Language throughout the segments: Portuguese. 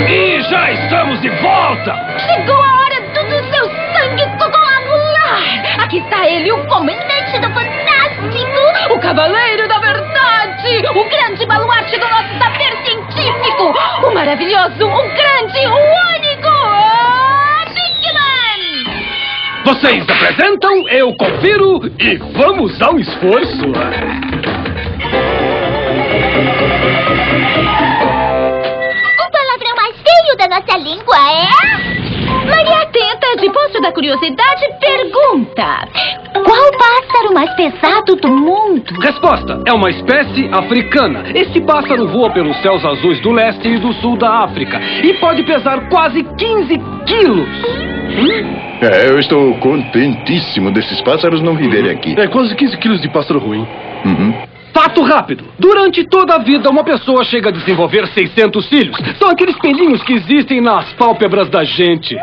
E já estamos de volta! Chegou a hora do seu sangue coagular! Aqui está ele, o comandante do Fantástico! O Cavaleiro da Verdade! O grande baluarte do nosso saber científico! O maravilhoso, o grande, o único! Big Man! Vocês apresentam, eu confiro e vamos ao esforço! Da nossa língua é... Maria Atenta, de Poço da Curiosidade, pergunta: qual pássaro mais pesado do mundo? Resposta: é uma espécie africana. Esse pássaro voa pelos céus azuis do leste e do sul da África e pode pesar quase 15 quilos. Eu estou contentíssimo desses pássaros não viverem aqui. É quase 15 quilos de pássaro ruim. Uhum. Fato rápido. Durante toda a vida, uma pessoa chega a desenvolver 600 cílios. São aqueles pelinhos que existem nas pálpebras da gente.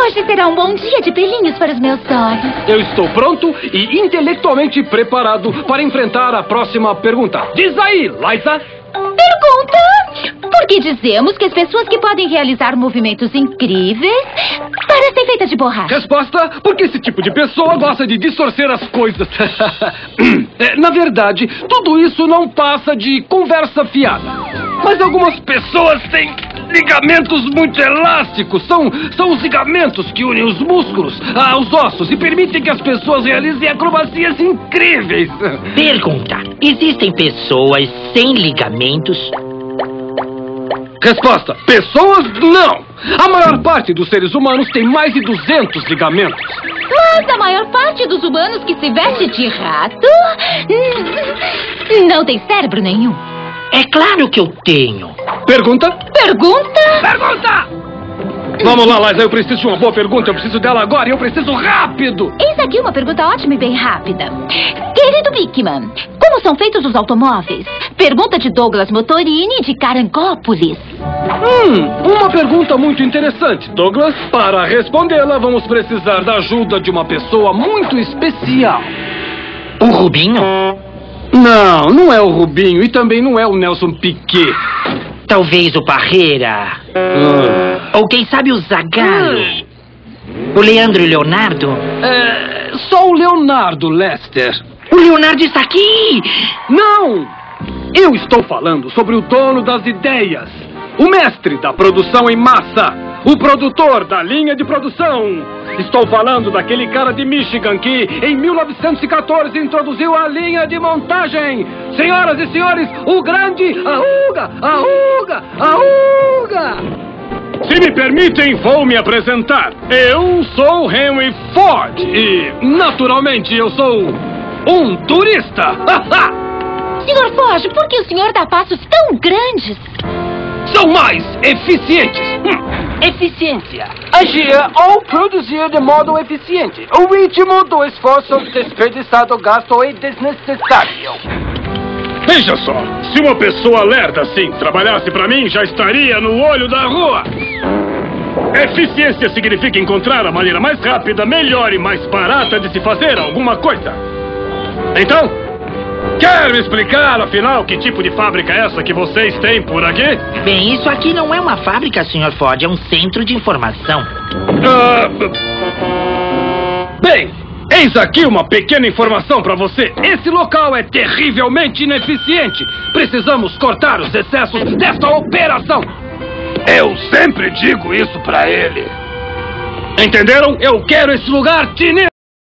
Hoje será um bom dia de pelinhos para os meus olhos. Eu estou pronto e intelectualmente preparado para enfrentar a próxima pergunta. Diz aí, Liza. Pergunta: por que dizemos que as pessoas que podem realizar movimentos incríveis parecem feitas de borracha? Resposta: porque esse tipo de pessoa gosta de distorcer as coisas. Na verdade, tudo isso não passa de conversa fiada. Mas algumas pessoas têm ligamentos muito elásticos. São os ligamentos que unem os músculos aos ossos e permitem que as pessoas realizem acrobacias incríveis. Pergunta: existem pessoas sem ligamentos? Resposta: pessoas não. A maior parte dos seres humanos tem mais de 200 ligamentos. Mas a maior parte dos humanos que se veste de rato não tem cérebro nenhum. É claro que eu tenho. Pergunta? Pergunta? Pergunta! Vamos lá, Liza, eu preciso de uma boa pergunta. Eu preciso dela agora e eu preciso rápido. Eis aqui uma pergunta ótima e bem rápida. Querido Bickman, como são feitos os automóveis? Pergunta de Douglas Motorini, de Carangópolis. Uma pergunta muito interessante, Douglas. Para respondê-la, vamos precisar da ajuda de uma pessoa muito especial. O Rubinho? Não é o Rubinho e também não é o Nelson Piquet. Talvez o Parreira. Ou quem sabe o Zagallo. O Leandro e o Leonardo? Só o Leonardo, Lester. O Leonardo está aqui! Não! Eu estou falando sobre o dono das ideias. O mestre da produção em massa. O produtor da linha de produção. Estou falando daquele cara de Michigan que, em 1914, introduziu a linha de montagem. Senhoras e senhores, o grande Ahuga, Ahuga, Ahuga! Se me permitem, vou me apresentar. Eu sou Henry Ford e, naturalmente, eu sou um turista. Senhor Ford, por que o senhor dá passos tão grandes? São mais eficientes. Eficiência. Agir ou produzir de modo eficiente. O ritmo do esforço desperdiçado, gasto e desnecessário. Veja só, se uma pessoa lerda assim trabalhasse para mim, já estaria no olho da rua. Eficiência significa encontrar a maneira mais rápida, melhor e mais barata de se fazer alguma coisa. Então, quer me explicar, afinal, que tipo de fábrica é essa que vocês têm por aqui? Bem, isso aqui não é uma fábrica, Sr. Ford, é um centro de informação. Bem, eis aqui uma pequena informação para você. Esse local é terrivelmente ineficiente. Precisamos cortar os excessos desta operação. Eu sempre digo isso para ele. Entenderam? Eu quero esse lugar tinindo.